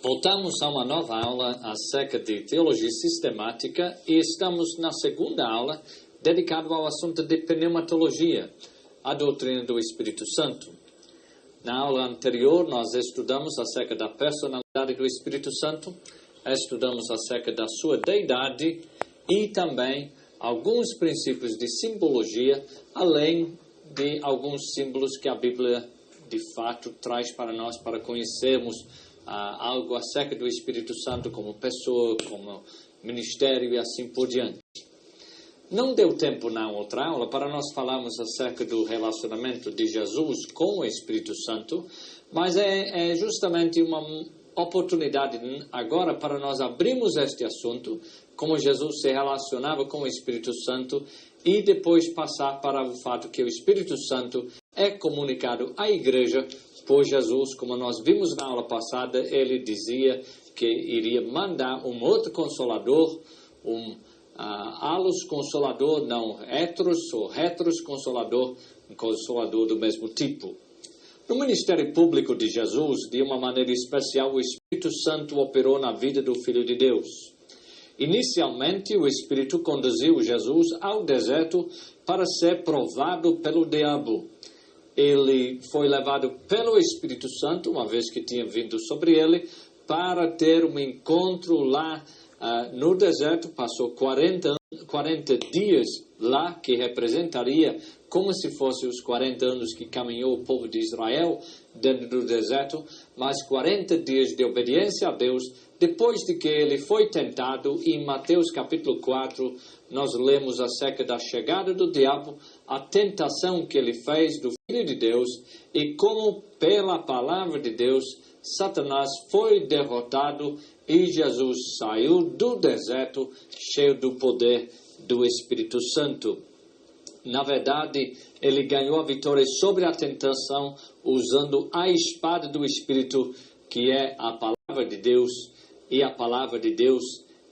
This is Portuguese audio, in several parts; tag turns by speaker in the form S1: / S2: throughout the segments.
S1: Voltamos a uma nova aula acerca de teologia sistemática e estamos na segunda aula dedicada ao assunto de pneumatologia, a doutrina do Espírito Santo. Na aula anterior nós estudamos acerca da personalidade do Espírito Santo, estudamos acerca da sua deidade e também alguns princípios de simbologia, além de alguns símbolos que a Bíblia de fato traz para nós para conhecermos algo acerca do Espírito Santo como pessoa, como ministério e assim por diante. Não deu tempo na outra aula para nós falarmos acerca do relacionamento de Jesus com o Espírito Santo, mas é justamente uma oportunidade agora para nós abrirmos este assunto, como Jesus se relacionava com o Espírito Santo, e depois passar para o fato que o Espírito Santo é comunicado à igreja por Jesus. Como nós vimos na aula passada, ele dizia que iria mandar um outro consolador, allos consolador, não heteros ou heteros consolador, um consolador do mesmo tipo. No ministério público de Jesus, de uma maneira especial, o Espírito Santo operou na vida do Filho de Deus. Inicialmente, o Espírito conduziu Jesus ao deserto para ser provado pelo diabo. Ele foi levado pelo Espírito Santo, uma vez que tinha vindo sobre ele, para ter um encontro lá no deserto. Passou 40 dias lá, que representaria como se fossem os 40 anos que caminhou o povo de Israel dentro do deserto, mas 40 dias de obediência a Deus, depois de que ele foi tentado. Em Mateus capítulo 4, nós lemos acerca da chegada do diabo, a tentação que ele fez do Filho de Deus, e como pela palavra de Deus, Satanás foi derrotado e Jesus saiu do deserto cheio do poder do Espírito Santo. Na verdade, ele ganhou a vitória sobre a tentação usando a espada do Espírito, que é a palavra de Deus, e a palavra de Deus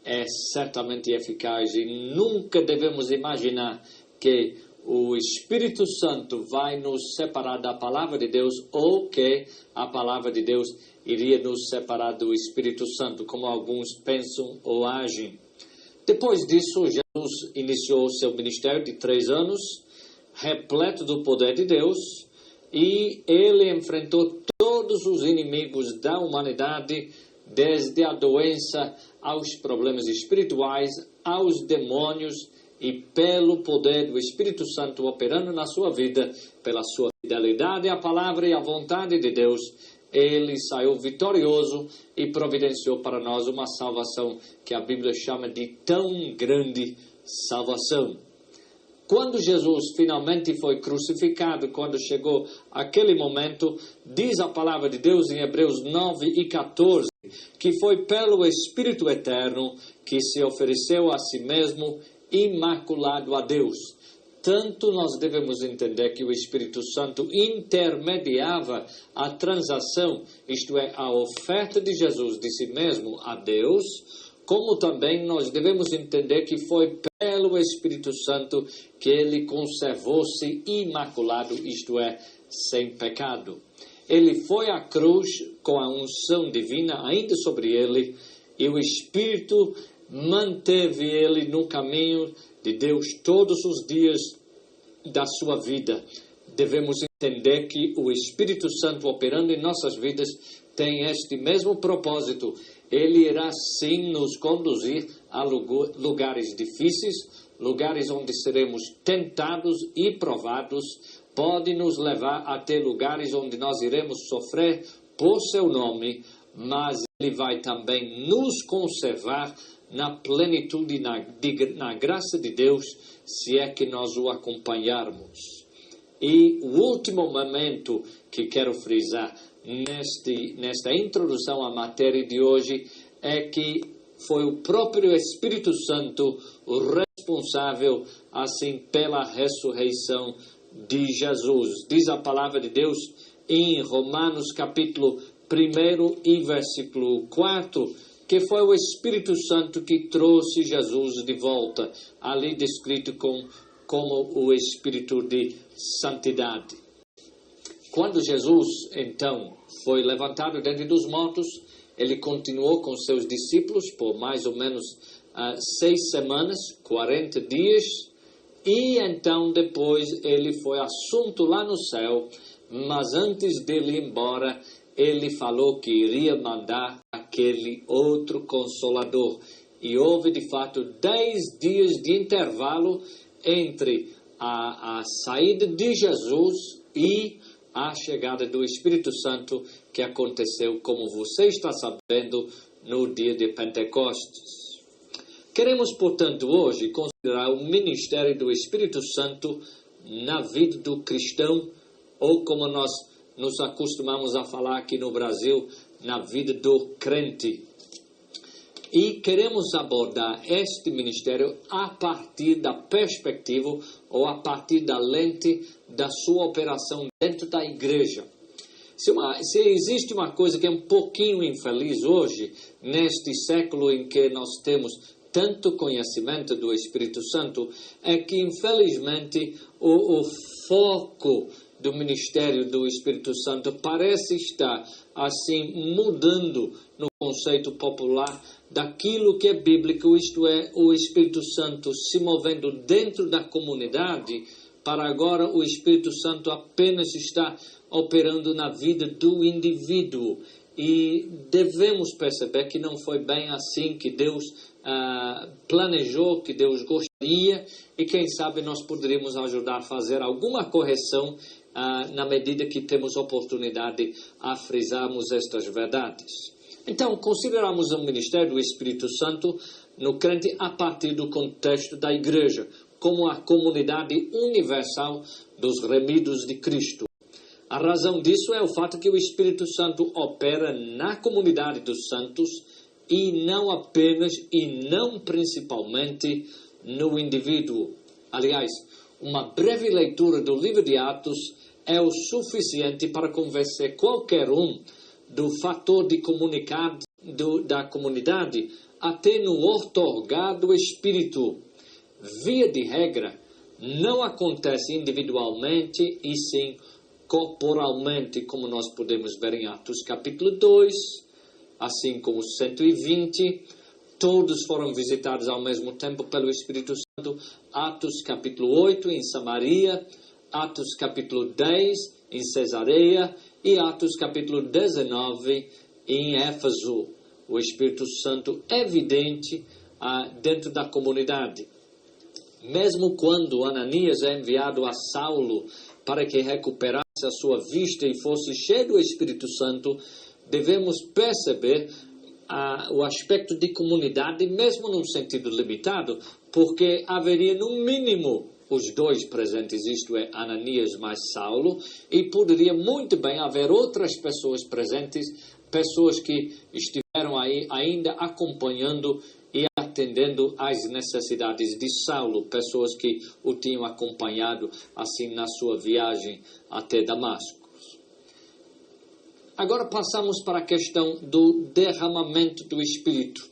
S1: é certamente eficaz, e nunca devemos imaginar que o Espírito Santo vai nos separar da palavra de Deus, ou que a palavra de Deus iria nos separar do Espírito Santo, como alguns pensam ou agem. Depois disso, Jesus iniciou seu ministério de 3 anos, repleto do poder de Deus, e ele enfrentou todos os inimigos da humanidade, desde a doença aos problemas espirituais, aos demônios, e pelo poder do Espírito Santo operando na sua vida, pela sua fidelidade à palavra e à vontade de Deus, ele saiu vitorioso e providenciou para nós uma salvação que a Bíblia chama de tão grande salvação. Quando Jesus finalmente foi crucificado, quando chegou aquele momento, diz a palavra de Deus em Hebreus 9 e 14, que foi pelo Espírito Eterno que se ofereceu a si mesmo imaculado a Deus. Tanto nós devemos entender que o Espírito Santo intermediava a transação, isto é, a oferta de Jesus de si mesmo a Deus, como também nós devemos entender que foi pelo Espírito Santo que ele conservou-se imaculado, isto é, sem pecado. Ele foi à cruz com a unção divina ainda sobre ele, e o Espírito manteve ele no caminho de Deus todos os dias da sua vida. Devemos entender que o Espírito Santo operando em nossas vidas tem este mesmo propósito. Ele irá sim nos conduzir a lugares difíceis, lugares onde seremos tentados e provados. Pode nos levar até lugares onde nós iremos sofrer por seu nome, mas ele vai também nos conservar na plenitude, na graça de Deus, se é que nós o acompanharmos. E o último momento que quero frisar nesta introdução à matéria de hoje é que foi o próprio Espírito Santo o responsável, assim, pela ressurreição de Jesus. Diz a palavra de Deus em Romanos capítulo 1 e versículo 4, que foi o Espírito Santo que trouxe Jesus de volta, ali descrito como o Espírito de santidade. Quando Jesus, então, foi levantado dentre dos mortos, Ele continuou com seus discípulos por mais ou menos 6 semanas, 40 dias, e então depois ele foi assunto lá no céu, mas antes dele ir embora, ele falou que iria mandar aquele outro Consolador. E houve de fato 10 dias de intervalo entre a saída de Jesus e a chegada do Espírito Santo, que aconteceu, como você está sabendo, no dia de Pentecostes. Queremos, portanto, hoje considerar o ministério do Espírito Santo na vida do cristão, ou como nós nos acostumamos a falar aqui no Brasil, na vida do crente. E queremos abordar este ministério a partir da perspectiva ou a partir da lente da sua operação dentro da igreja. Se existe uma coisa que é um pouquinho infeliz hoje, neste século em que nós temos tanto conhecimento do Espírito Santo, é que infelizmente o foco do ministério do Espírito Santo parece estar assim mudando no conceito popular daquilo que é bíblico, isto é, o Espírito Santo se movendo dentro da comunidade, para agora o Espírito Santo apenas está operando na vida do indivíduo. E devemos perceber que não foi bem assim que Deus planejou, que Deus gostaria, e quem sabe nós poderíamos ajudar a fazer alguma correção na medida que temos oportunidade a frisarmos estas verdades. Então, consideramos o ministério do Espírito Santo no crente a partir do contexto da igreja, como a comunidade universal dos remidos de Cristo. A razão disso é o fato que o Espírito Santo opera na comunidade dos santos e não apenas e não principalmente no indivíduo. Aliás, uma breve leitura do livro de Atos é o suficiente para convencer qualquer um do fator de comunidade da comunidade até no outorgar do Espírito. Via de regra, não acontece individualmente e sim corporalmente, como nós podemos ver em Atos capítulo 2, assim como 120, todos foram visitados ao mesmo tempo pelo Espírito Santo. Atos capítulo 8 em Samaria, Atos capítulo 10 em Cesareia e Atos capítulo 19 em Éfeso. O Espírito Santo é evidente dentro da comunidade. Mesmo quando Ananias é enviado a Saulo para que recuperasse a sua vista e fosse cheio do Espírito Santo, devemos perceber o aspecto de comunidade, mesmo num sentido limitado, porque haveria no mínimo os dois presentes, isto é, Ananias mais Saulo, e poderia muito bem haver outras pessoas presentes, pessoas que estiveram aí ainda acompanhando e atendendo às necessidades de Saulo, pessoas que o tinham acompanhado assim na sua viagem até Damasco. Agora passamos para a questão do derramamento do Espírito.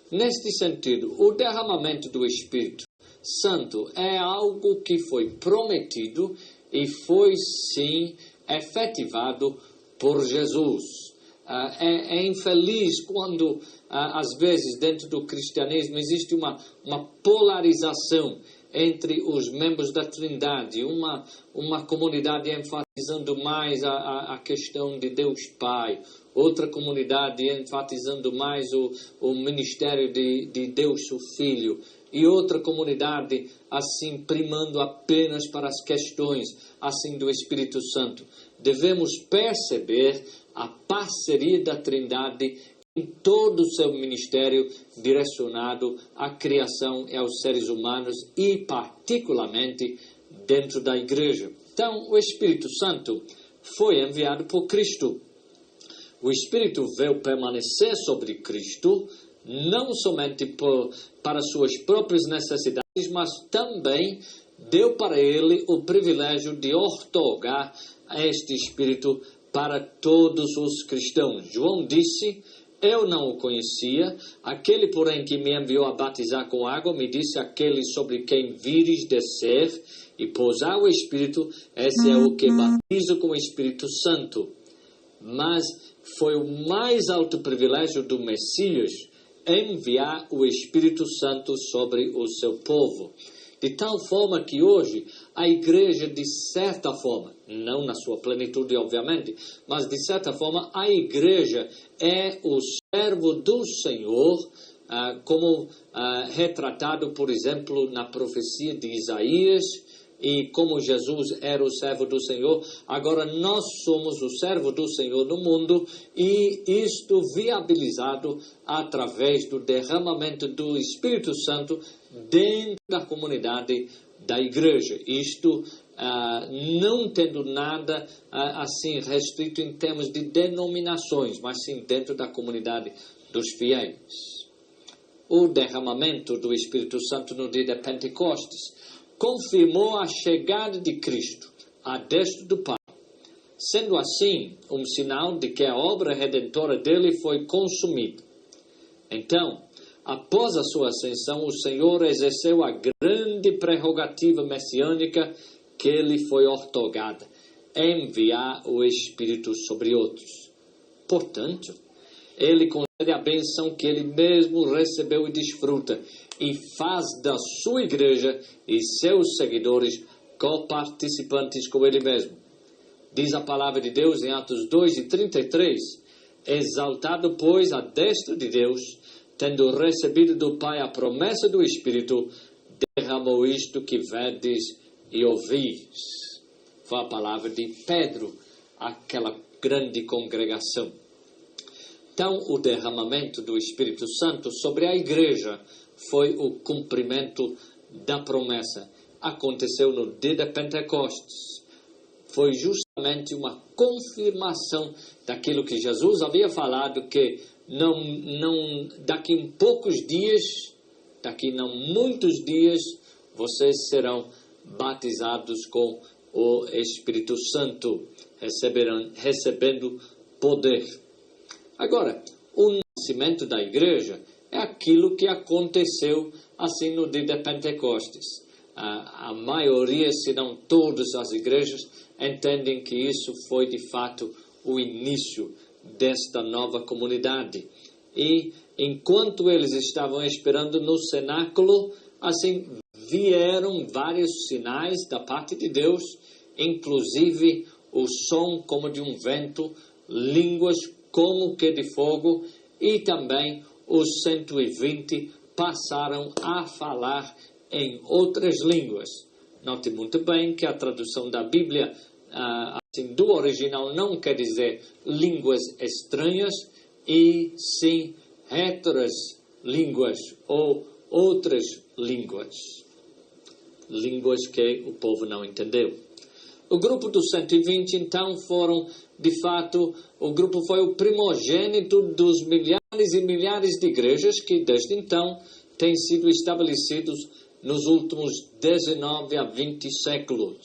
S1: Neste sentido, o derramamento do Espírito Santo é algo que foi prometido e foi sim efetivado por Jesus. É infeliz quando, às vezes, dentro do cristianismo existe uma polarização entre os membros da Trindade, uma comunidade enfatizando mais a questão de Deus Pai, outra comunidade enfatizando mais o ministério de Deus o Filho, e outra comunidade assim primando apenas para as questões assim do Espírito Santo. Devemos perceber a parceria da Trindade em todo o seu ministério direcionado à criação e aos seres humanos e particularmente dentro da igreja. Então, o Espírito Santo foi enviado por Cristo. O Espírito veio permanecer sobre Cristo, não somente para suas próprias necessidades, mas também deu para ele o privilégio de outorgar este Espírito para todos os cristãos. João disse: eu não o conhecia, aquele, porém, que me enviou a batizar com água, me disse: aquele sobre quem vires descer e pousar o Espírito, esse é o que batiza com o Espírito Santo. Mas foi o mais alto privilégio do Messias enviar o Espírito Santo sobre o seu povo. De tal forma que hoje a igreja, de certa forma, não na sua plenitude, obviamente, mas de certa forma a igreja é o servo do Senhor, como retratado, por exemplo, na profecia de Isaías, e como Jesus era o servo do Senhor, agora nós somos o servo do Senhor no mundo, e isto viabilizado através do derramamento do Espírito Santo dentro da comunidade da igreja. Isto não tendo nada assim restrito em termos de denominações, mas sim dentro da comunidade dos fiéis. O derramamento do Espírito Santo no dia de Pentecostes confirmou a chegada de Cristo à destra do Pai, sendo assim um sinal de que a obra redentora dele foi consumida. Então, após a sua ascensão, o Senhor exerceu a grande prerrogativa messiânica que lhe foi outorgada, enviar o Espírito sobre outros. Portanto, ele concede a benção que ele mesmo recebeu e desfruta, e faz da sua igreja e seus seguidores coparticipantes com ele mesmo. Diz a palavra de Deus em Atos 2:33, exaltado, pois, à destra de Deus, tendo recebido do Pai a promessa do Espírito, derramou isto que vedes e ouvis. Foi a palavra de Pedro, aquela grande congregação. Então, o derramamento do Espírito Santo sobre a igreja foi o cumprimento da promessa. Aconteceu no dia de Pentecostes. Foi justamente uma confirmação daquilo que Jesus havia falado, que daqui a poucos dias, daqui não muitos dias, vocês serão batizados com o Espírito Santo, recebendo poder. Agora, o nascimento da igreja é aquilo que aconteceu assim no dia de Pentecostes. A maioria, se não todas as igrejas, entendem que isso foi de fato o início desta nova comunidade. E enquanto eles estavam esperando no cenáculo, assim vieram vários sinais da parte de Deus, inclusive o som como de um vento, línguas como que de fogo, e também os 120 passaram a falar em outras línguas. Note muito bem que a tradução da Bíblia, assim, do original, não quer dizer línguas estranhas, e sim heteras línguas ou outras línguas. Línguas que o povo não entendeu. O grupo dos 120, então, foram, de fato, o grupo foi o primogênito dos milhares e milhares de igrejas que, desde então, têm sido estabelecidos nos últimos 19 a 20 séculos.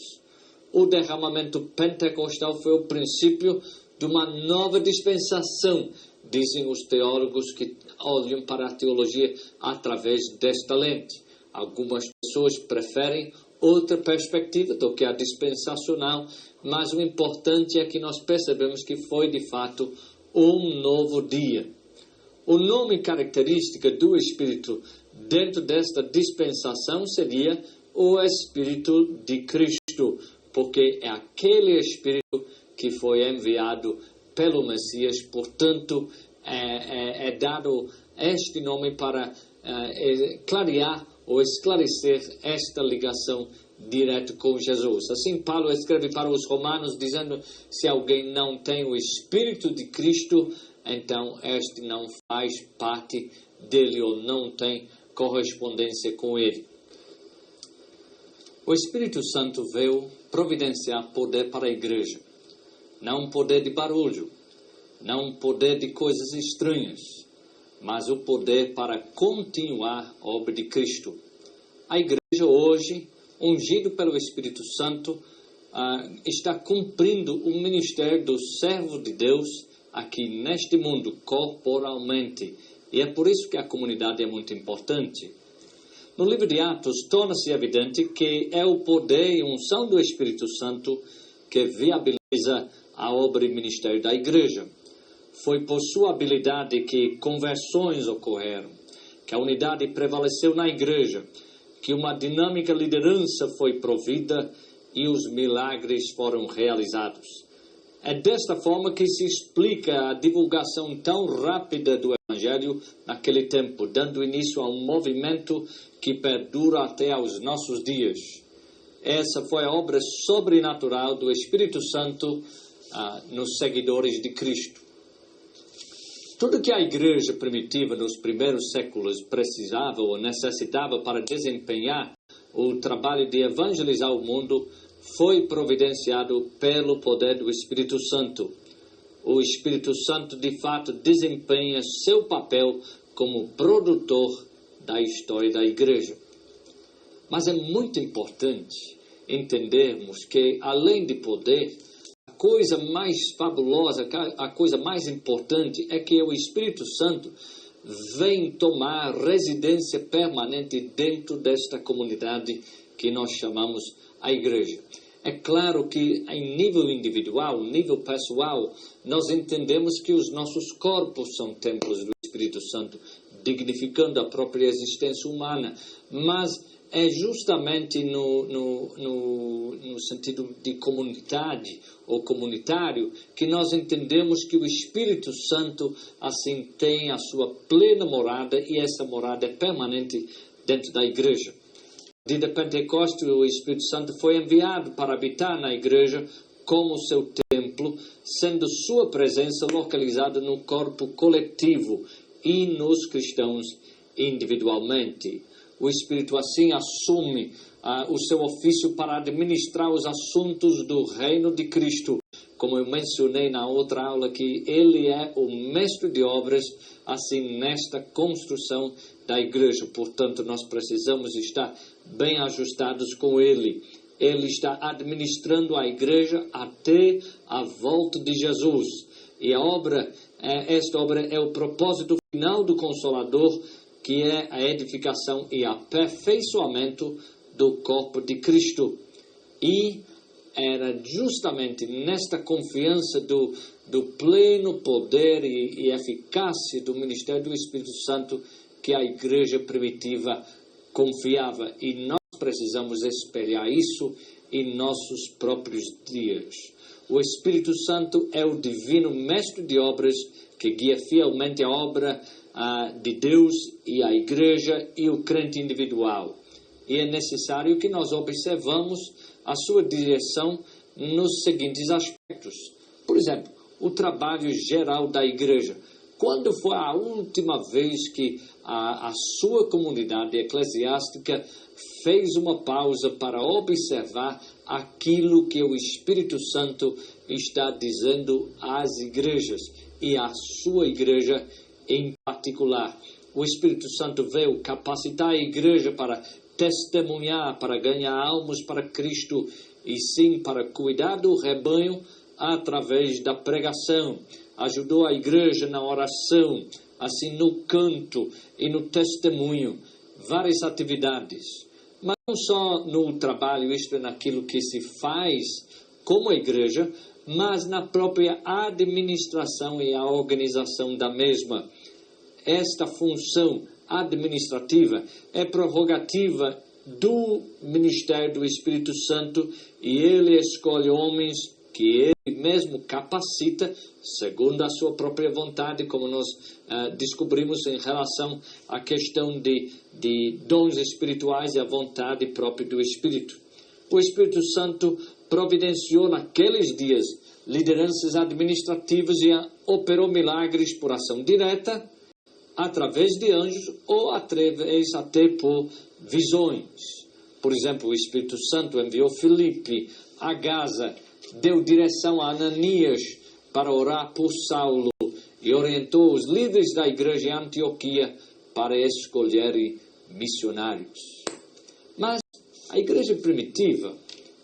S1: O derramamento pentecostal foi o princípio de uma nova dispensação, dizem os teólogos que olham para a teologia através desta lente. Algumas pessoas preferem outra perspectiva do que a dispensacional, mas o importante é que nós percebemos que foi de fato um novo dia. O nome característica do Espírito dentro desta dispensação seria o Espírito de Cristo, porque é aquele Espírito que foi enviado pelo Messias. Portanto, é dado este nome para clarear ou esclarecer esta ligação direta com Jesus. Assim, Paulo escreve para os romanos dizendo: se alguém não tem o Espírito de Cristo, então este não faz parte dele ou não tem correspondência com ele. O Espírito Santo veio providenciar poder para a igreja. Não poder de barulho, não poder de coisas estranhas, mas o poder para continuar a obra de Cristo. A igreja hoje, ungido pelo Espírito Santo, está cumprindo o ministério do servo de Deus aqui neste mundo, corporalmente. E é por isso que a comunidade é muito importante. No livro de Atos, torna-se evidente que é o poder e unção do Espírito Santo que viabiliza a obra e ministério da igreja. Foi por sua habilidade que conversões ocorreram, que a unidade prevaleceu na igreja, que uma dinâmica liderança foi provida e os milagres foram realizados. É desta forma que se explica a divulgação tão rápida do Evangelho naquele tempo, dando início a um movimento que perdura até aos nossos dias. Essa foi a obra sobrenatural do Espírito Santo nos seguidores de Cristo. Tudo que a igreja primitiva nos primeiros séculos precisava ou necessitava para desempenhar o trabalho de evangelizar o mundo foi providenciado pelo poder do Espírito Santo. O Espírito Santo, de fato, desempenha seu papel como produtor da história da igreja. Mas é muito importante entendermos que, além de poder, a coisa mais fabulosa, a coisa mais importante é que o Espírito Santo vem tomar residência permanente dentro desta comunidade que nós chamamos a igreja. É claro que em nível individual, nível pessoal, nós entendemos que os nossos corpos são templos do Espírito Santo, dignificando a própria existência humana, mas é justamente no sentido de comunidade ou comunitário que nós entendemos que o Espírito Santo assim tem a sua plena morada e essa morada é permanente dentro da igreja. No dia de Pentecostes, o Espírito Santo foi enviado para habitar na igreja como seu templo, sendo sua presença localizada no corpo coletivo e nos cristãos individualmente. O Espírito assim assume o seu ofício para administrar os assuntos do reino de Cristo. Como eu mencionei na outra aula, que ele é o mestre de obras, assim, nesta construção da igreja. Portanto, nós precisamos estar bem ajustados com ele. Ele está administrando a igreja até a volta de Jesus. E esta obra é o propósito final do Consolador, que é a edificação e aperfeiçoamento do corpo de Cristo. E era justamente nesta confiança do pleno poder e eficácia do ministério do Espírito Santo que a igreja primitiva confiava. E nós precisamos espelhar isso em nossos próprios dias. O Espírito Santo é o divino mestre de obras que guia fielmente a obra de Deus e a igreja e o crente individual. E é necessário que nós observamos a sua direção nos seguintes aspectos. Por exemplo, o trabalho geral da igreja. Quando foi a última vez que a sua comunidade eclesiástica fez uma pausa para observar aquilo que o Espírito Santo está dizendo às igrejas e à sua igreja em particular? O Espírito Santo veio capacitar a igreja para testemunhar, para ganhar almas para Cristo e sim para cuidar do rebanho através da pregação. Ajudou a igreja na oração, assim no canto e no testemunho, várias atividades. Mas não só no trabalho, isto é, naquilo que se faz como a igreja, mas na própria administração e a organização da mesma. Esta função administrativa é prerrogativa do ministério do Espírito Santo e ele escolhe homens que ele mesmo capacita segundo a sua própria vontade, como nós descobrimos em relação à questão de dons espirituais e a vontade própria do Espírito. O Espírito Santo providenciou naqueles dias lideranças administrativas e operou milagres por ação direta, através de anjos ou através até por visões. Por exemplo, o Espírito Santo enviou Filipe a Gaza, deu direção a Ananias para orar por Saulo e orientou os líderes da igreja em Antioquia para escolherem missionários. Mas a igreja primitiva,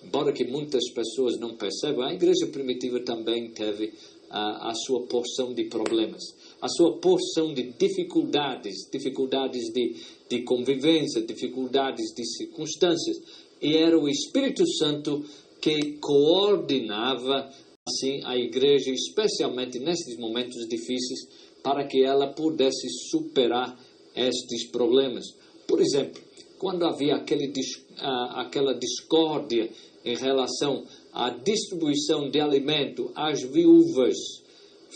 S1: embora que muitas pessoas não percebam, a igreja primitiva também teve a sua porção de problemas, a sua porção de dificuldades de convivência, dificuldades de circunstâncias. E era o Espírito Santo que coordenava assim a igreja, especialmente nesses momentos difíceis, para que ela pudesse superar estes problemas. Por exemplo, quando havia aquela discórdia em relação à distribuição de alimento às viúvas,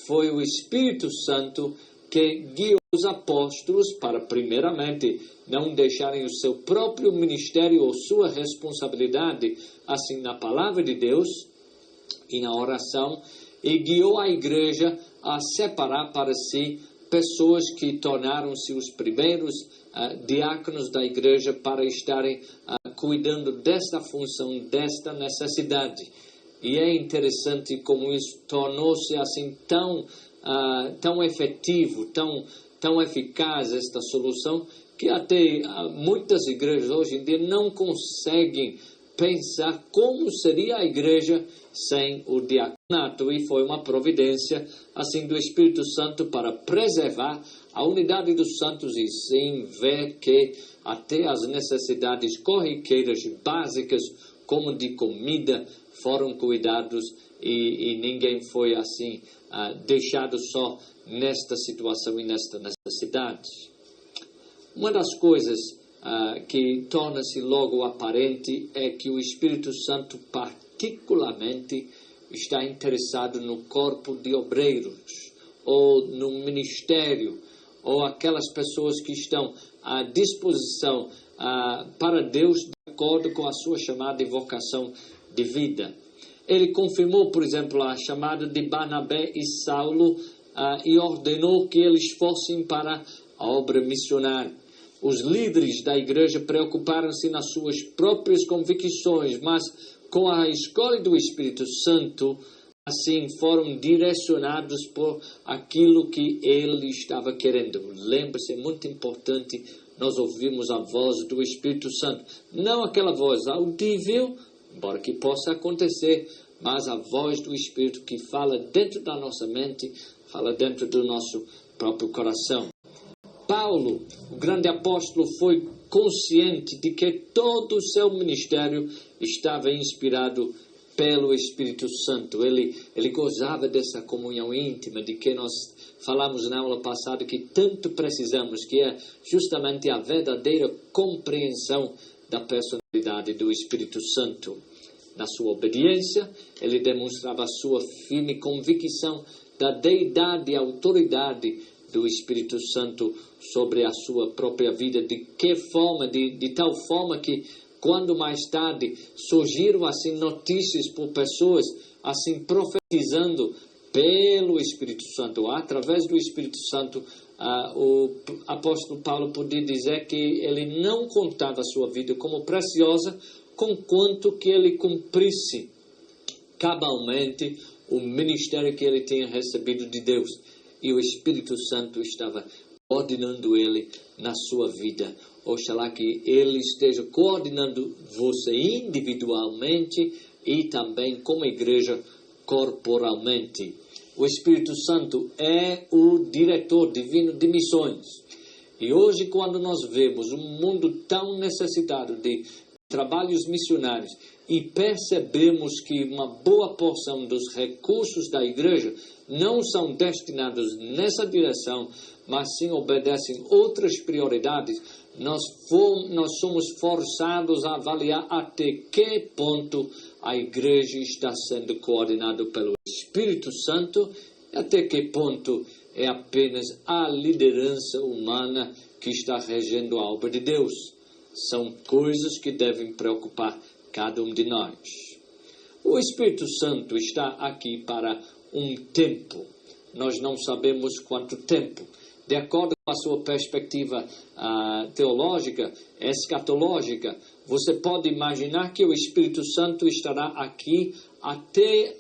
S1: foi o Espírito Santo que guiou os apóstolos para, primeiramente, não deixarem o seu próprio ministério ou sua responsabilidade, assim, na palavra de Deus e na oração, e guiou a igreja a separar para si pessoas que tornaram-se os primeiros diáconos da igreja para estarem cuidando desta função, desta necessidade. E é interessante como isso tornou-se assim tão efetivo, tão eficaz esta solução, que até muitas igrejas hoje em dia não conseguem pensar como seria a igreja sem o diaconato, e foi uma providência assim do Espírito Santo para preservar a unidade dos santos e sim ver que até as necessidades corriqueiras básicas, como de comida, foram cuidados e ninguém foi assim deixado só nesta situação e nesta necessidade. Uma das coisas que torna-se logo aparente é que o Espírito Santo particularmente está interessado no corpo de obreiros ou no ministério ou aquelas pessoas que estão à disposição para Deus de acordo com a sua chamada e vocação de vida. Ele confirmou, por exemplo, a chamada de Barnabé e Saulo e ordenou que eles fossem para a obra missionária. Os líderes da igreja preocuparam-se nas suas próprias convicções, mas com a escolha do Espírito Santo, assim foram direcionados por aquilo que ele estava querendo. Lembre-se, é muito importante nós ouvirmos a voz do Espírito Santo. Não aquela voz audível, embora que possa acontecer, mas a voz do Espírito que fala dentro da nossa mente, fala dentro do nosso próprio coração. Paulo, o grande apóstolo, foi consciente de que todo o seu ministério estava inspirado pelo Espírito Santo. Ele gozava dessa comunhão íntima de que nós falamos na aula passada que tanto precisamos, que é justamente a verdadeira compreensão da personalidade do Espírito Santo. Na sua obediência, ele demonstrava a sua firme convicção da deidade e autoridade do Espírito Santo sobre a sua própria vida. De que forma? De tal forma que quando mais tarde surgiram assim notícias por pessoas assim profetizando pelo Espírito Santo, através do Espírito Santo, o apóstolo Paulo podia dizer que ele não contava a sua vida como preciosa, conquanto que ele cumprisse cabalmente o ministério que ele tinha recebido de Deus. E o Espírito Santo estava coordenando ele na sua vida. Oxalá que ele esteja coordenando você individualmente e também como igreja corporalmente. O Espírito Santo é o diretor divino de missões. E hoje, quando nós vemos um mundo tão necessitado de trabalhos missionários e percebemos que uma boa porção dos recursos da igreja não são destinados nessa direção, mas sim obedecem outras prioridades, nós somos forçados a avaliar até que ponto a igreja está sendo coordenada pelo Espírito Santo e até que ponto é apenas a liderança humana que está regendo a obra de Deus. São coisas que devem preocupar cada um de nós. O Espírito Santo está aqui para um tempo. Nós não sabemos quanto tempo. De acordo com a sua perspectiva teológica, escatológica, você pode imaginar que o Espírito Santo estará aqui até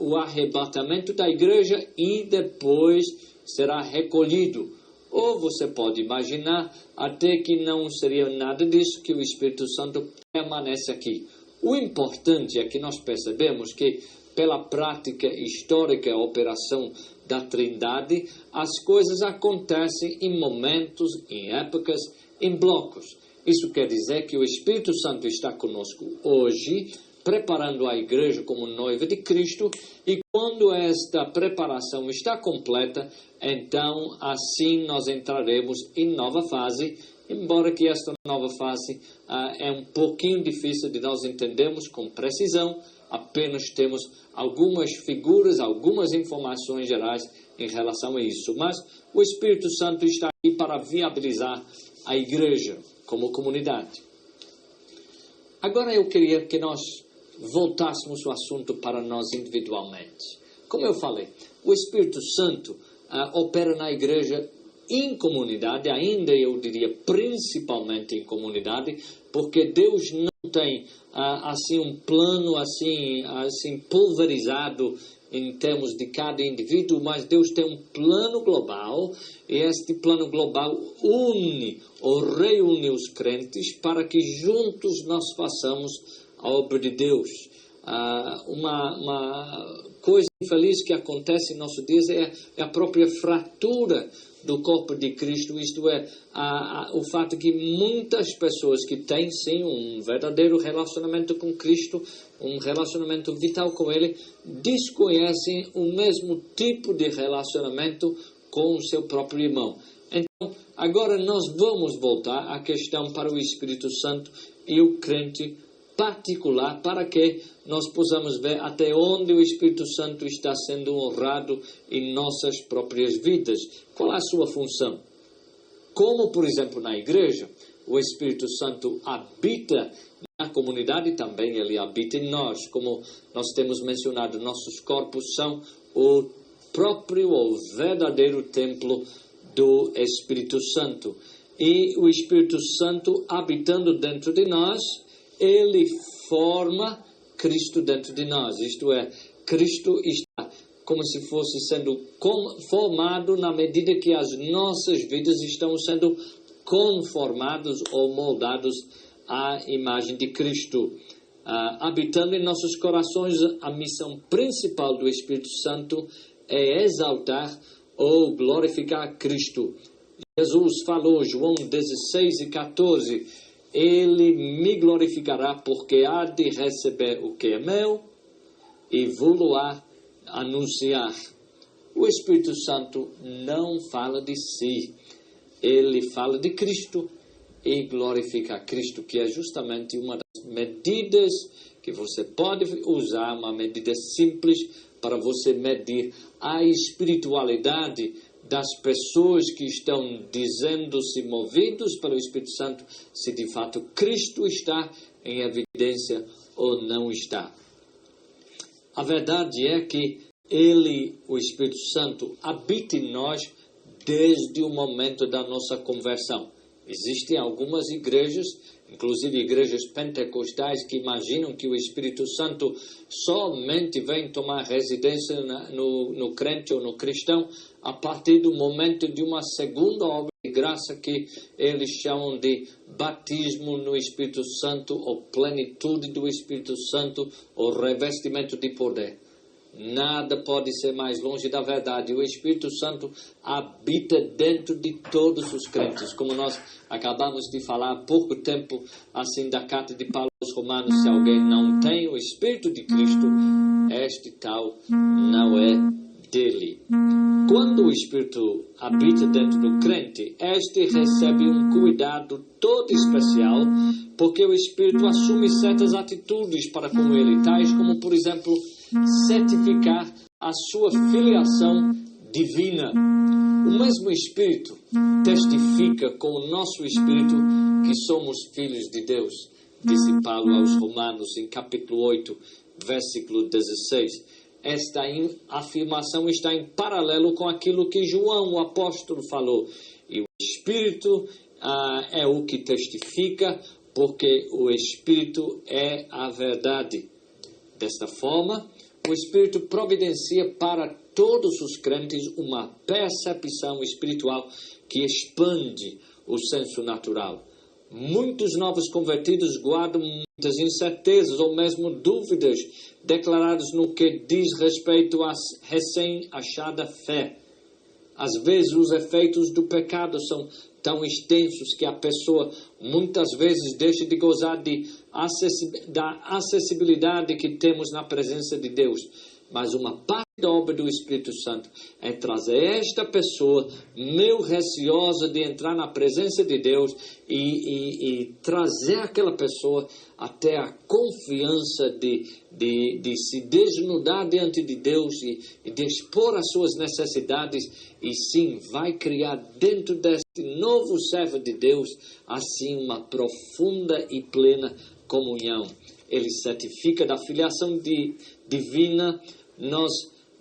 S1: o arrebatamento da igreja e depois será recolhido. Ou você pode imaginar até que não seria nada disso, que o Espírito Santo permanece aqui. O importante é que nós percebemos que, pela prática histórica, a operação da Trindade, as coisas acontecem em momentos, em épocas, em blocos. Isso quer dizer que o Espírito Santo está conosco hoje, preparando a igreja como noiva de Cristo, e quando esta preparação está completa, então assim nós entraremos em nova fase, embora que esta nova fase é um pouquinho difícil de nós entendermos com precisão, apenas temos algumas figuras, algumas informações gerais em relação a isso. Mas o Espírito Santo está aqui para viabilizar a igreja como comunidade. Agora eu queria que nós voltássemos o assunto para nós individualmente. Como eu falei, o Espírito Santo opera na igreja em comunidade, ainda eu diria principalmente em comunidade, porque Deus não tem assim um plano assim pulverizado em termos de cada indivíduo, mas Deus tem um plano global, e este plano global une ou reúne os crentes para que juntos nós façamos a obra de Deus. Uma coisa infeliz que acontece em nossos dias é a própria fratura do corpo de Cristo, isto é, o fato que muitas pessoas que têm sim um verdadeiro relacionamento com Cristo, um relacionamento vital com Ele, desconhecem o mesmo tipo de relacionamento com o seu próprio irmão. Então, agora nós vamos voltar à questão para o Espírito Santo e o crente particular, para que nós possamos ver até onde o Espírito Santo está sendo honrado em nossas próprias vidas. Qual é a sua função? Como, por exemplo, na igreja, o Espírito Santo habita na comunidade, também ele habita em nós. Como nós temos mencionado, nossos corpos são o próprio ou verdadeiro templo do Espírito Santo. E o Espírito Santo habitando dentro de nós, ele forma Cristo dentro de nós. Isto é, Cristo está como se fosse sendo formado na medida que as nossas vidas estão sendo conformadas ou moldadas à imagem de Cristo. Habitando em nossos corações, a missão principal do Espírito Santo é exaltar ou glorificar Cristo. Jesus falou, João 16:14, Ele me glorificará porque há de receber o que é meu e vou-lo-á anunciar. O Espírito Santo não fala de si, ele fala de Cristo e glorifica a Cristo, que é justamente uma das medidas que você pode usar, uma medida simples para você medir a espiritualidade das pessoas que estão dizendo-se movidos pelo Espírito Santo, se de fato Cristo está em evidência ou não está. A verdade é que Ele, o Espírito Santo, habita em nós desde o momento da nossa conversão. Existem algumas igrejas, inclusive igrejas pentecostais, que imaginam que o Espírito Santo somente vem tomar residência no crente ou no cristão a partir do momento de uma segunda obra de graça que eles chamam de batismo no Espírito Santo, ou plenitude do Espírito Santo, ou revestimento de poder. Nada pode ser mais longe da verdade. O Espírito Santo habita dentro de todos os crentes. Como nós acabamos de falar há pouco tempo, assim, da carta de Paulo aos Romanos, se alguém não tem o Espírito de Cristo, este tal não é dele. Quando o Espírito habita dentro do crente, este recebe um cuidado todo especial, porque o Espírito assume certas atitudes para com ele, tais como, por exemplo, certificar a sua filiação divina. O mesmo Espírito testifica com o nosso Espírito que somos filhos de Deus, disse Paulo aos Romanos em capítulo 8, versículo 16. Esta afirmação está em paralelo com aquilo que João, o apóstolo, falou. E o Espírito é o que testifica, porque o Espírito é a verdade. Desta forma, o Espírito providencia para todos os crentes uma percepção espiritual que expande o senso natural. Muitos novos convertidos guardam muitas incertezas ou mesmo dúvidas declaradas no que diz respeito à recém-achada fé. Às vezes os efeitos do pecado são tão extensos que a pessoa muitas vezes deixa de gozar de da acessibilidade que temos na presença de Deus. Mas uma parte da obra do Espírito Santo é trazer esta pessoa, meio receosa de entrar na presença de Deus, e trazer aquela pessoa até a confiança de se desnudar diante de Deus e de expor as suas necessidades. E sim, vai criar dentro deste novo servo de Deus, assim, uma profunda e plena comunhão. Ele certifica da filiação divina. Nós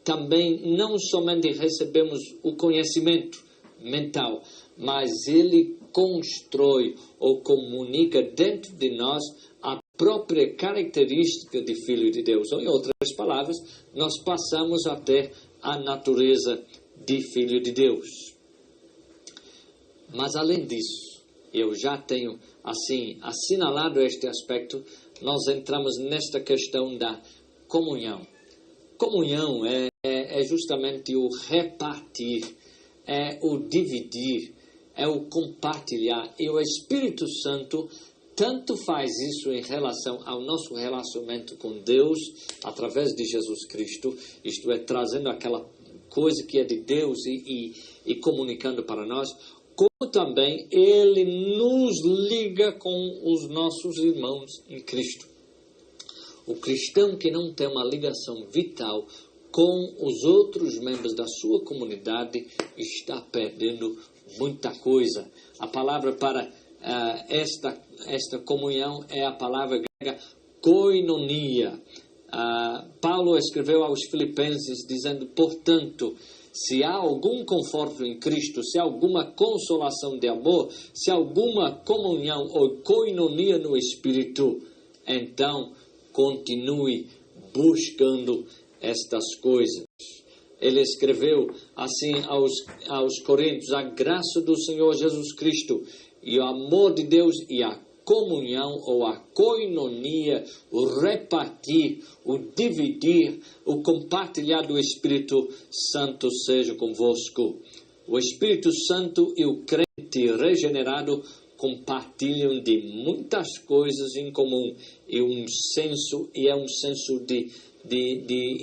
S1: também não somente recebemos o conhecimento mental, mas ele constrói ou comunica dentro de nós a própria característica de Filho de Deus. Ou, em outras palavras, nós passamos a ter a natureza de Filho de Deus. Mas, além disso, eu já tenho assim assinalado este aspecto, nós entramos nesta questão da comunhão. Comunhão é justamente o repartir, é o dividir, é o compartilhar. E o Espírito Santo tanto faz isso em relação ao nosso relacionamento com Deus, através de Jesus Cristo, isto é, trazendo aquela coisa que é de Deus e comunicando para nós, como também Ele nos liga com os nossos irmãos em Cristo. O cristão que não tem uma ligação vital com os outros membros da sua comunidade está perdendo muita coisa. A palavra para esta comunhão é a palavra grega koinonia. Paulo escreveu aos Filipenses dizendo, portanto, se há algum conforto em Cristo, se há alguma consolação de amor, se há alguma comunhão ou koinonia no Espírito, então continue buscando estas coisas. Ele escreveu assim aos Coríntios, a graça do Senhor Jesus Cristo e o amor de Deus e a comunhão ou a koinonia, o repartir, o dividir, o compartilhar do Espírito Santo seja convosco. O Espírito Santo e o crente regenerado compartilham de muitas coisas em comum e é um senso de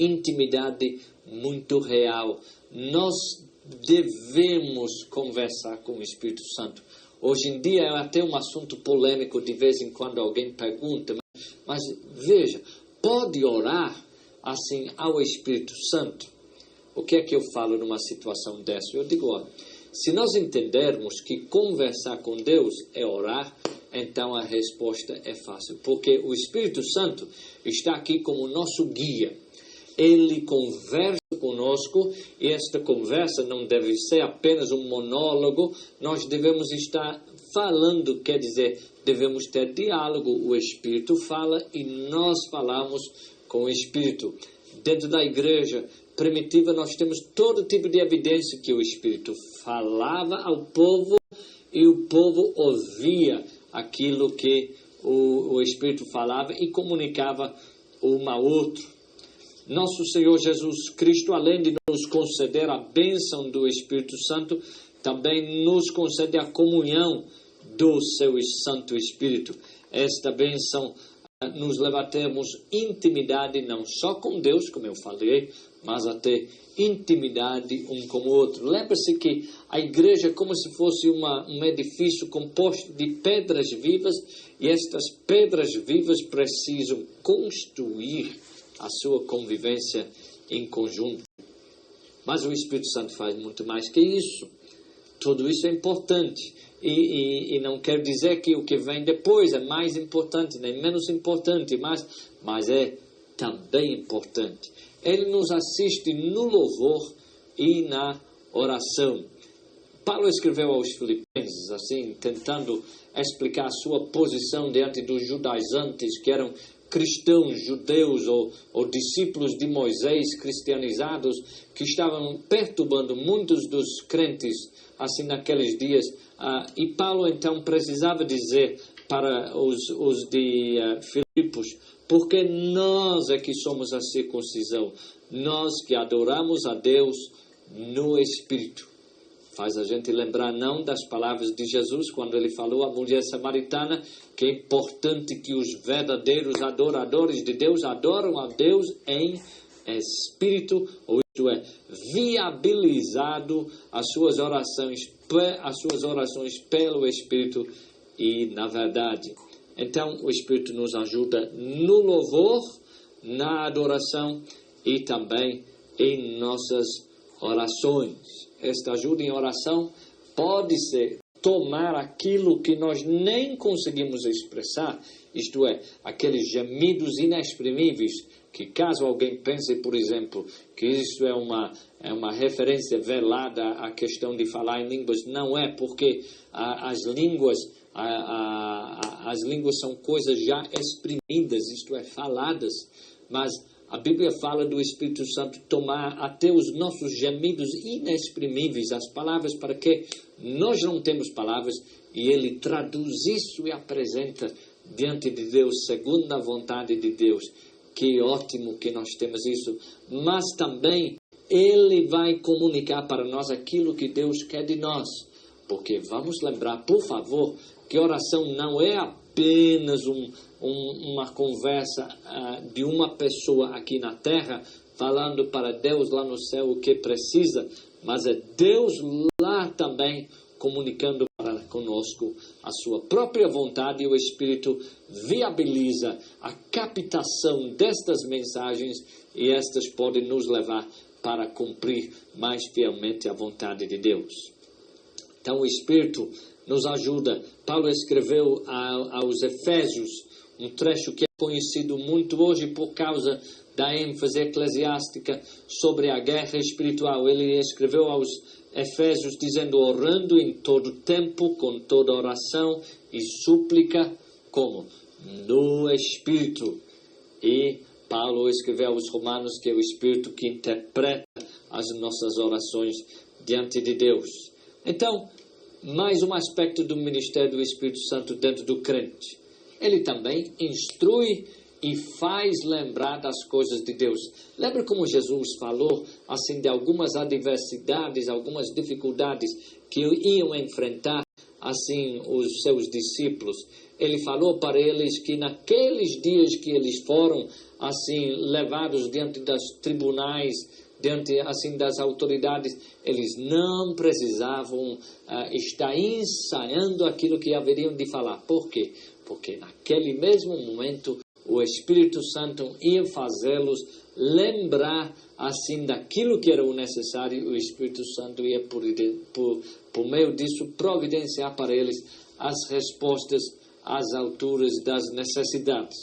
S1: intimidade muito real. Nós devemos conversar com o Espírito Santo. Hoje em dia é até um assunto polêmico, de vez em quando alguém pergunta, mas veja, pode orar assim ao Espírito Santo? O que é que eu falo numa situação dessa? Eu digo, olha, se nós entendermos que conversar com Deus é orar, então a resposta é fácil, porque o Espírito Santo está aqui como nosso guia. Ele conversa conosco e esta conversa não deve ser apenas um monólogo, nós devemos estar falando, quer dizer, devemos ter diálogo. O Espírito fala e nós falamos com o Espírito. Dentro da igreja primitiva nós temos todo tipo de evidência que o Espírito falava ao povo e o povo ouvia aquilo que o Espírito falava e comunicava um ao outro. Nosso Senhor Jesus Cristo, além de nos conceder a bênção do Espírito Santo, também nos concede a comunhão do seu Santo Espírito. Esta bênção nos leva a termos intimidade não só com Deus, como eu falei, mas a ter intimidade um com o outro. Lembre-se que a igreja é como se fosse um edifício composto de pedras vivas, e estas pedras vivas precisam construir a sua convivência em conjunto. Mas o Espírito Santo faz muito mais que isso. Tudo isso é importante. E não quer dizer que o que vem depois é mais importante, nem menos importante, mas é também importante. Ele nos assiste no louvor e na oração. Paulo escreveu aos Filipenses, assim, tentando explicar a sua posição diante dos judaizantes, que eram cristãos, judeus ou discípulos de Moisés cristianizados, que estavam perturbando muitos dos crentes assim naqueles dias. E Paulo então precisava dizer para os de Filipos, porque nós é que somos a circuncisão, nós que adoramos a Deus no Espírito. Faz a gente lembrar não das palavras de Jesus, quando ele falou à mulher samaritana, que é importante que os verdadeiros adoradores de Deus adoram a Deus em espírito, ou isto é, viabilizado as suas orações pelo Espírito e na verdade. Então, o Espírito nos ajuda no louvor, na adoração e também em nossas orações. Esta ajuda em oração pode ser tomar aquilo que nós nem conseguimos expressar, isto é, aqueles gemidos inexprimíveis, que caso alguém pense, por exemplo, que isso é uma referência velada à questão de falar em línguas, não é, porque as línguas são coisas já exprimidas, isto é, faladas, mas a Bíblia fala do Espírito Santo tomar até os nossos gemidos inexprimíveis, as palavras, para que nós não temos palavras, e Ele traduz isso e apresenta diante de Deus, segundo a vontade de Deus. Que ótimo que nós temos isso, mas também Ele vai comunicar para nós aquilo que Deus quer de nós, porque vamos lembrar, por favor, que oração não é apenas uma conversa de uma pessoa aqui na terra falando para Deus lá no céu o que precisa, mas é Deus lá também comunicando para conosco a sua própria vontade, e o Espírito viabiliza a captação destas mensagens, e estas podem nos levar para cumprir mais fielmente a vontade de Deus. Então o Espírito nos ajuda. Paulo escreveu aos Efésios um trecho que é conhecido muito hoje por causa da ênfase eclesiástica sobre a guerra espiritual. Ele escreveu aos Efésios dizendo: orando em todo tempo, com toda oração e súplica, como? No Espírito. E Paulo escreveu aos Romanos que é o Espírito que interpreta as nossas orações diante de Deus. Então, mais um aspecto do ministério do Espírito Santo dentro do crente. Ele também instrui e faz lembrar das coisas de Deus. Lembra como Jesus falou assim de algumas adversidades, algumas dificuldades que iam enfrentar assim os seus discípulos? Ele falou para eles que naqueles dias que eles foram assim levados diante dos tribunais, diante assim das autoridades, eles não precisavam estar ensaiando aquilo que haveriam de falar. Por quê? Porque naquele mesmo momento o Espírito Santo ia fazê-los lembrar assim daquilo que era o necessário. O Espírito Santo ia por meio disso providenciar para eles as respostas às alturas das necessidades.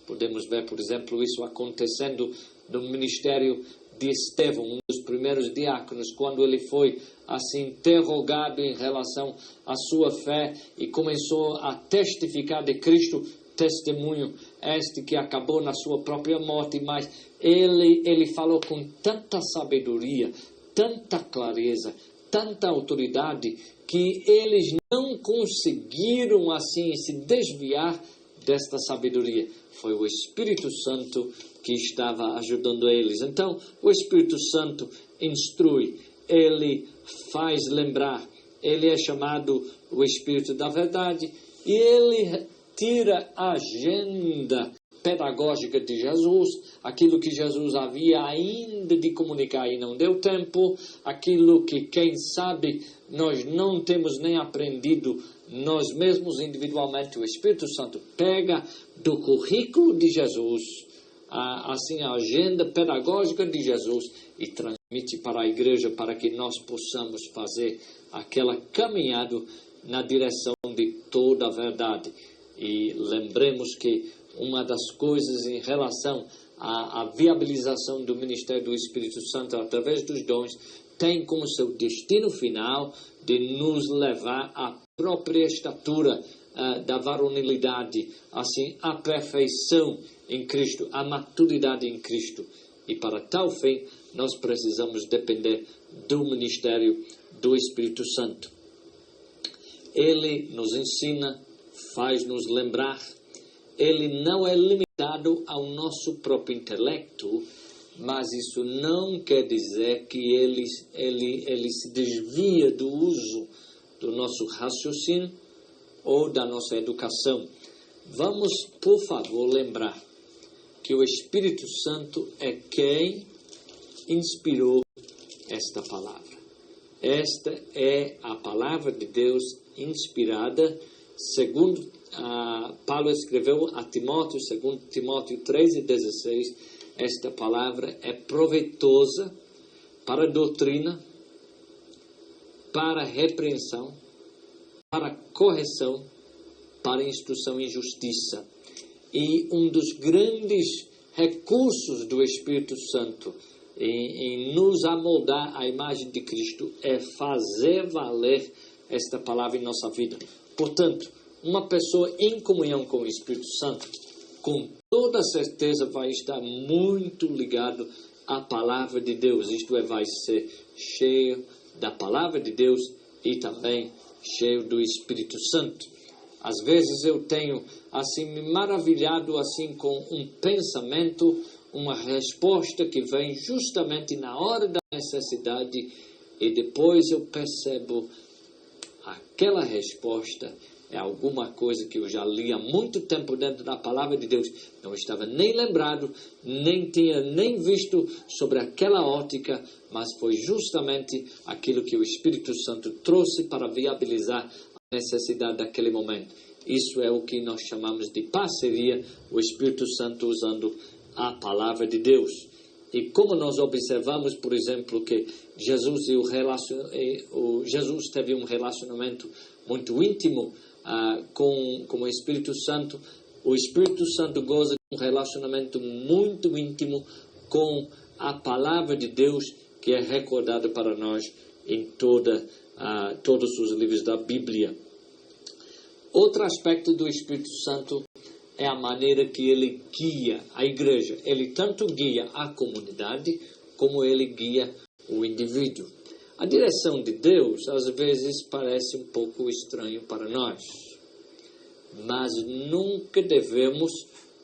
S1: Podemos ver, por exemplo, isso acontecendo no ministério de Estevão, um dos primeiros diáconos, quando ele foi assim interrogado em relação à sua fé e começou a testificar de Cristo, testemunho este que acabou na sua própria morte, mas ele falou com tanta sabedoria, tanta clareza, tanta autoridade, que eles não conseguiram assim se desviar desta sabedoria. Foi o Espírito Santo que estava ajudando eles. Então, o Espírito Santo instrui, ele faz lembrar, ele é chamado o Espírito da Verdade, e ele tira a agenda pedagógica de Jesus, aquilo que Jesus havia ainda de comunicar e não deu tempo, aquilo que, quem sabe, nós não temos nem aprendido nós mesmos individualmente. O Espírito Santo pega do currículo de Jesus, assim a agenda pedagógica de Jesus, e transmite para a igreja para que nós possamos fazer aquela caminhada na direção de toda a verdade. E lembremos que uma das coisas em relação à viabilização do ministério do Espírito Santo através dos dons tem como seu destino final de nos levar à própria estatura da varonilidade, assim, a perfeição em Cristo, a maturidade em Cristo. E para tal fim, nós precisamos depender do ministério do Espírito Santo. Ele nos ensina, faz-nos lembrar, ele não é limitado ao nosso próprio intelecto, mas isso não quer dizer que ele se desvia do uso do nosso raciocínio ou da nossa educação. Vamos, por favor, lembrar que o Espírito Santo é quem inspirou esta palavra. Esta é a palavra de Deus inspirada, segundo Paulo escreveu a Timóteo, segundo Timóteo 3:16, esta palavra é proveitosa para a doutrina, para a repreensão, para a correção, para a instrução em justiça. E um dos grandes recursos do Espírito Santo em nos amoldar à imagem de Cristo é fazer valer esta palavra em nossa vida. Portanto, uma pessoa em comunhão com o Espírito Santo, com toda certeza vai estar muito ligado à palavra de Deus. Isto é, vai ser cheio da palavra de Deus e também cheio do Espírito Santo. Às vezes eu tenho assim me maravilhado assim com um pensamento, uma resposta que vem justamente na hora da necessidade e depois eu percebo aquela resposta é alguma coisa que eu já li há muito tempo dentro da palavra de Deus. Não estava nem lembrado, nem tinha nem visto sobre aquela ótica, mas foi justamente aquilo que o Espírito Santo trouxe para viabilizar a necessidade daquele momento. Isso é o que nós chamamos de parceria, o Espírito Santo usando a palavra de Deus. E como nós observamos, por exemplo, que Jesus teve um relacionamento muito íntimo com o Espírito Santo, o Espírito Santo goza de um relacionamento muito íntimo com a palavra de Deus, que é recordada para nós em todos os livros da Bíblia. Outro aspecto do Espírito Santo é a maneira que ele guia a igreja. Ele tanto guia a comunidade, como ele guia o indivíduo. A direção de Deus, às vezes, parece um pouco estranho para nós. Mas nunca devemos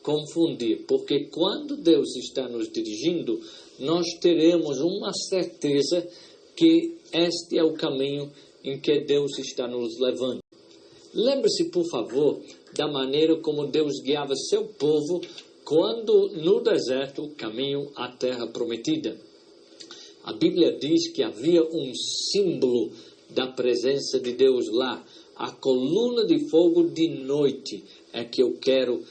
S1: confundir, porque quando Deus está nos dirigindo, nós teremos uma certeza que este é o caminho em que Deus está nos levando. Lembre-se, por favor, da maneira como Deus guiava seu povo quando no deserto caminho à terra prometida. A Bíblia diz que havia um símbolo da presença de Deus lá. A coluna de fogo de noite é que eu quero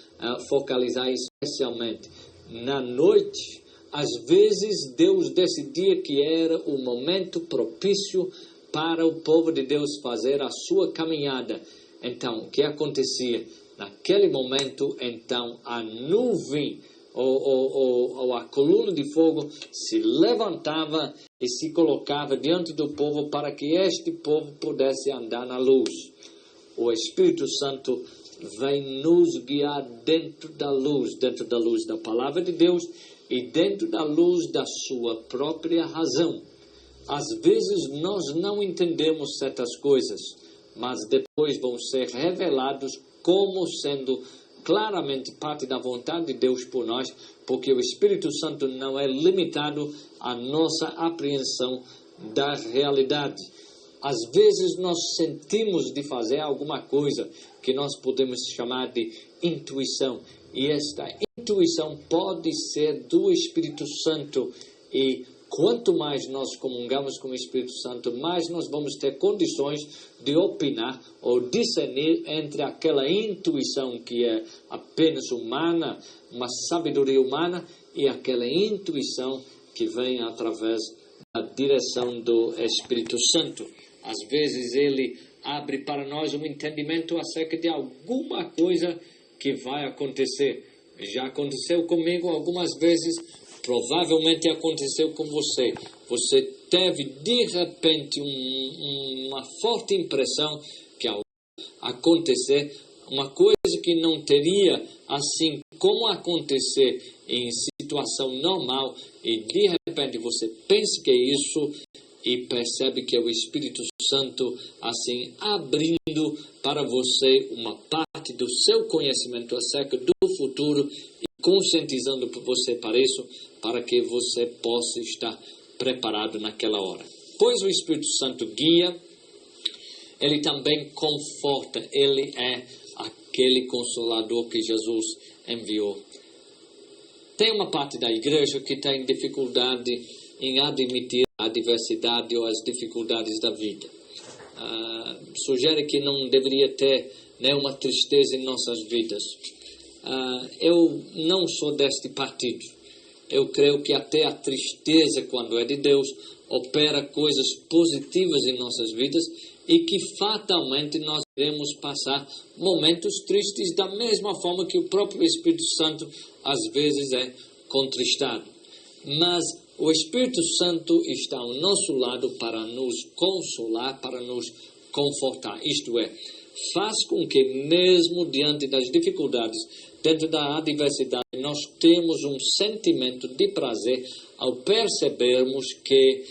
S1: focalizar especialmente. Na noite, às vezes Deus decidia que era o momento propício para o povo de Deus fazer a sua caminhada. Então, o que acontecia? Naquele momento, então, a nuvem ou a coluna de fogo se levantava e se colocava diante do povo para que este povo pudesse andar na luz. O Espírito Santo vem nos guiar dentro da luz da palavra de Deus e dentro da luz da sua própria razão. Às vezes nós não entendemos certas coisas, mas depois vão ser revelados como sendo claramente parte da vontade de Deus por nós, porque o Espírito Santo não é limitado à nossa apreensão da realidade. Às vezes nós sentimos de fazer alguma coisa que nós podemos chamar de intuição, e esta intuição pode ser do Espírito Santo, e quanto mais nós comungamos com o Espírito Santo, mais nós vamos ter condições de opinar ou discernir entre aquela intuição que é apenas humana, uma sabedoria humana, e aquela intuição que vem através da direção do Espírito Santo. Às vezes ele abre para nós um entendimento acerca de alguma coisa que vai acontecer. Já aconteceu comigo algumas vezes. Provavelmente aconteceu com você. Você teve, de repente, uma forte impressão que ao acontecer, uma coisa que não teria, assim, como acontecer em situação normal, e de repente você pensa que é isso, e percebe que é o Espírito Santo, assim, abrindo para você uma parte do seu conhecimento acerca do futuro, e conscientizando você para isso, para que você possa estar preparado naquela hora. Pois o Espírito Santo guia, ele também conforta, ele é aquele consolador que Jesus enviou. Tem uma parte da igreja que tem dificuldade em admitir a diversidade ou as dificuldades da vida. Sugere que não deveria ter nenhuma tristeza em nossas vidas. Eu não sou deste partido. Eu creio que até a tristeza, quando é de Deus, opera coisas positivas em nossas vidas e que fatalmente nós iremos passar momentos tristes da mesma forma que o próprio Espírito Santo às vezes é contristado. Mas o Espírito Santo está ao nosso lado para nos consolar, para nos confortar. Isto é, faz com que mesmo diante das dificuldades, dentro da adversidade, nós temos um sentimento de prazer ao percebermos que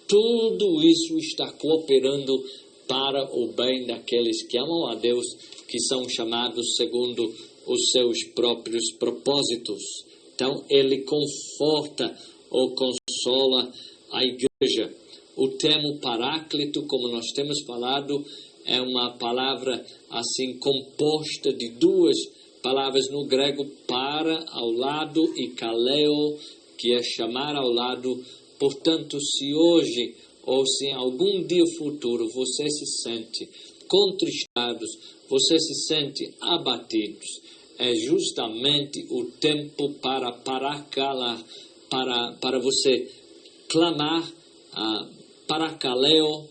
S1: tudo isso está cooperando para o bem daqueles que amam a Deus, que são chamados segundo os seus próprios propósitos. Então, ele conforta ou consola a igreja. O termo paráclito, como nós temos falado, é uma palavra assim composta de duas palavras no grego, para ao lado, e kaleo, que é chamar ao lado. Portanto, se hoje ou se em algum dia futuro você se sente contristados, você se sente abatidos, é justamente o tempo para paracalar, para você clamar, parakaleo,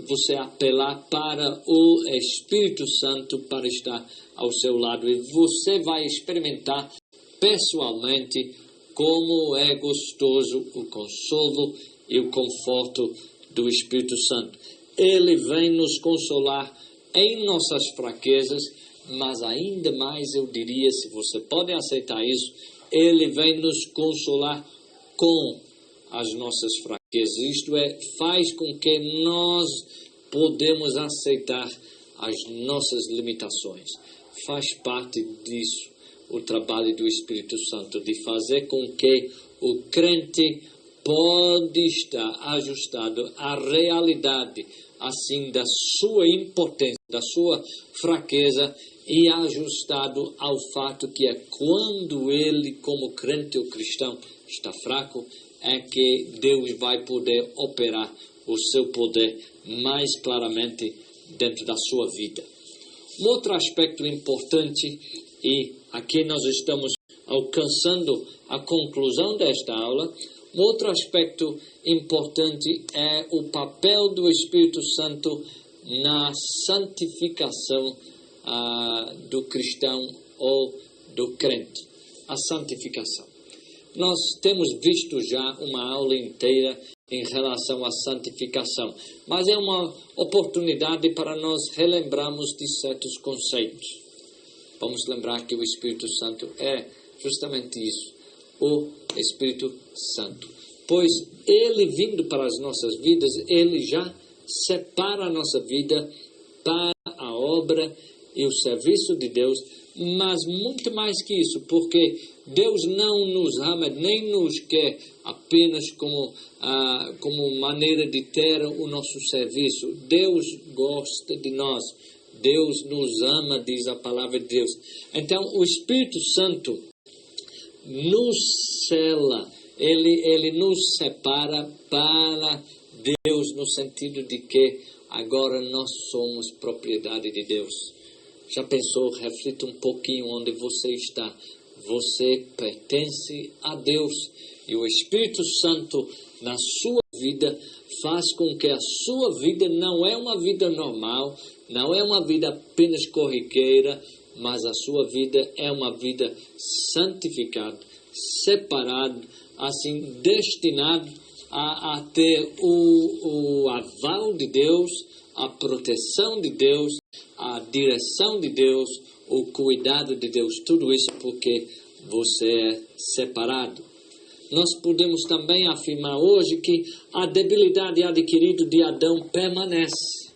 S1: você apelar para o Espírito Santo para estar ao seu lado. E você vai experimentar pessoalmente como é gostoso o consolo e o conforto do Espírito Santo. Ele vem nos consolar em nossas fraquezas, mas ainda mais eu diria, se você pode aceitar isso, ele vem nos consolar com as nossas fraquezas. Isto é, faz com que nós podemos aceitar as nossas limitações. Faz parte disso o trabalho do Espírito Santo, de fazer com que o crente pode estar ajustado à realidade, assim, da sua impotência, da sua fraqueza, e ajustado ao fato que é quando ele, como crente ou cristão, está fraco, é que Deus vai poder operar o seu poder mais claramente dentro da sua vida. Um outro aspecto importante, e aqui nós estamos alcançando a conclusão desta aula, um outro aspecto importante é o papel do Espírito Santo na santificação do cristão ou do crente. A santificação. Nós temos visto já uma aula inteira em relação à santificação, mas é uma oportunidade para nós relembrarmos de certos conceitos. Vamos lembrar que o Espírito Santo é justamente isso, o Espírito Santo. Pois ele vindo para as nossas vidas, ele já separa a nossa vida para a obra e o serviço de Deus, mas muito mais que isso, porque Deus não nos ama, nem nos quer apenas como maneira de ter o nosso serviço. Deus gosta de nós, Deus nos ama, diz a palavra de Deus. Então, o Espírito Santo nos cela, ele nos separa para Deus, no sentido de que agora nós somos propriedade de Deus. Já pensou? Reflita um pouquinho onde você está. Você pertence a Deus. E o Espírito Santo na sua vida faz com que a sua vida não é uma vida normal, não é uma vida apenas corriqueira, mas a sua vida é uma vida santificada, separada, assim, destinada a ter o aval de Deus, a proteção de Deus, a direção de Deus, o cuidado de Deus, tudo isso porque você é separado. Nós podemos também afirmar hoje que a debilidade adquirida de Adão permanece,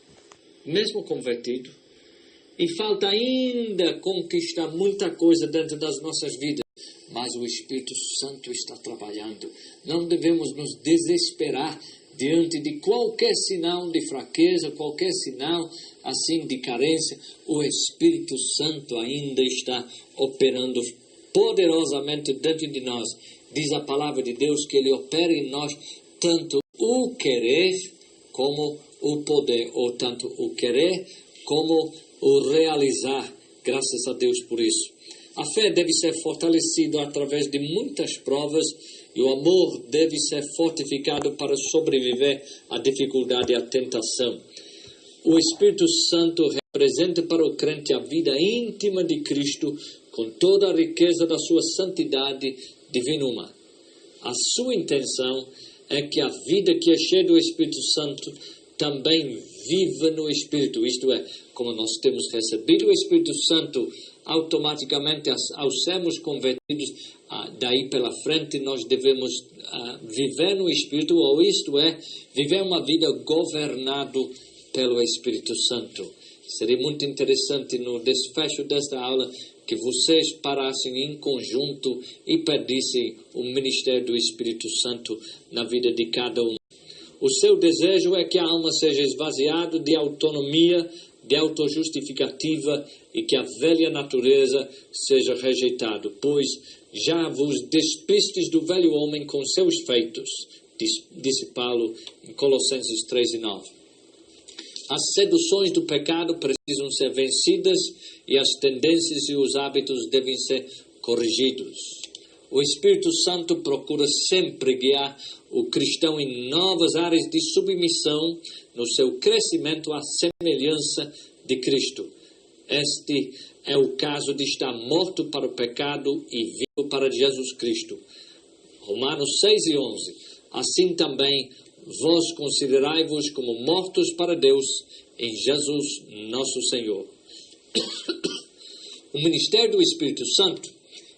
S1: mesmo convertido, e falta ainda conquistar muita coisa dentro das nossas vidas, mas o Espírito Santo está trabalhando. Não devemos nos desesperar diante de qualquer sinal de fraqueza, qualquer sinal assim de carência. O Espírito Santo ainda está operando poderosamente dentro de nós. Diz a palavra de Deus que Ele opera em nós tanto o querer como o poder, ou tanto o querer como o realizar. Graças a Deus por isso. A fé deve ser fortalecida através de muitas provas e o amor deve ser fortificado para sobreviver à dificuldade e à tentação. O Espírito Santo representa para o crente a vida íntima de Cristo com toda a riqueza da sua santidade divina. A sua intenção é que a vida que é cheia do Espírito Santo também viva no Espírito, isto é, como nós temos recebido o Espírito Santo, automaticamente, ao sermos convertidos, daí pela frente nós devemos viver no Espírito, ou isto é, viver uma vida governado pelo Espírito Santo. Seria muito interessante no desfecho desta aula que vocês parassem em conjunto e pedissem o ministério do Espírito Santo na vida de cada um. O seu desejo é que a alma seja esvaziada de autonomia, de autojustificativa e que a velha natureza seja rejeitada, pois já vos despistes do velho homem com seus feitos, disse Paulo em Colossenses 3:9. As seduções do pecado precisam ser vencidas e as tendências e os hábitos devem ser corrigidos. O Espírito Santo procura sempre guiar o cristão em novas áreas de submissão no seu crescimento à semelhança de Cristo. Este é o caso de estar morto para o pecado e vivo para Jesus Cristo. Romanos 6:11. Assim também vós considerai-vos como mortos para Deus em Jesus nosso Senhor. O ministério do Espírito Santo,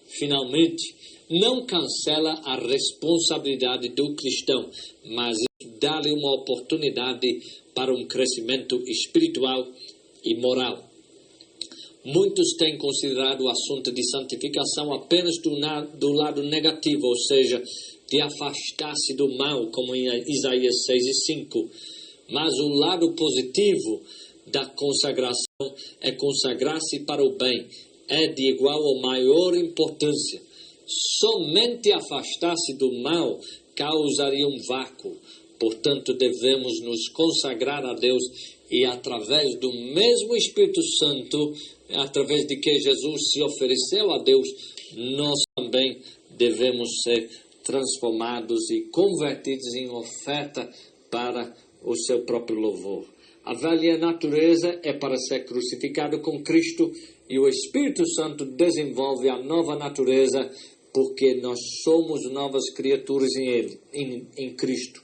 S1: finalmente, não cancela a responsabilidade do cristão, mas dá-lhe uma oportunidade para um crescimento espiritual e moral. Muitos têm considerado o assunto de santificação apenas do lado negativo, ou seja, de afastar-se do mal, como em Isaías 6:5. Mas o lado positivo da consagração é consagrar-se para o bem, é de igual ou maior importância. Somente afastar-se do mal causaria um vácuo. Portanto, devemos nos consagrar a Deus e através do mesmo Espírito Santo, através de que Jesus se ofereceu a Deus, nós também devemos ser transformados e convertidos em oferta para o seu próprio louvor. A velha natureza é para ser crucificada com Cristo e o Espírito Santo desenvolve a nova natureza porque nós somos novas criaturas em Ele, em Cristo.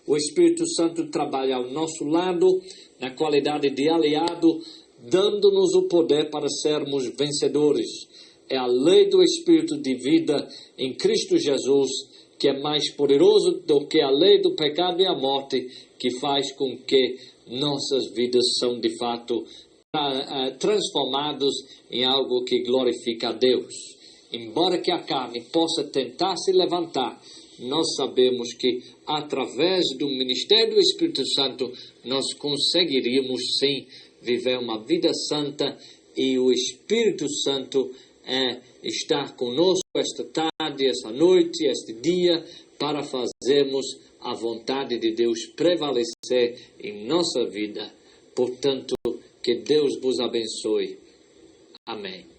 S1: O Espírito Santo trabalha ao nosso lado, na qualidade de aliado, dando-nos o poder para sermos vencedores. É a lei do Espírito de vida em Cristo Jesus, que é mais poderoso do que a lei do pecado e a morte, que faz com que nossas vidas são de fato transformadas em algo que glorifica a Deus. Embora que a carne possa tentar se levantar, nós sabemos que através do ministério do Espírito Santo nós conseguiríamos sim viver uma vida santa e o Espírito Santo estar conosco esta tarde, esta noite, este dia, para fazermos a vontade de Deus prevalecer em nossa vida. Portanto, que Deus vos abençoe. Amém.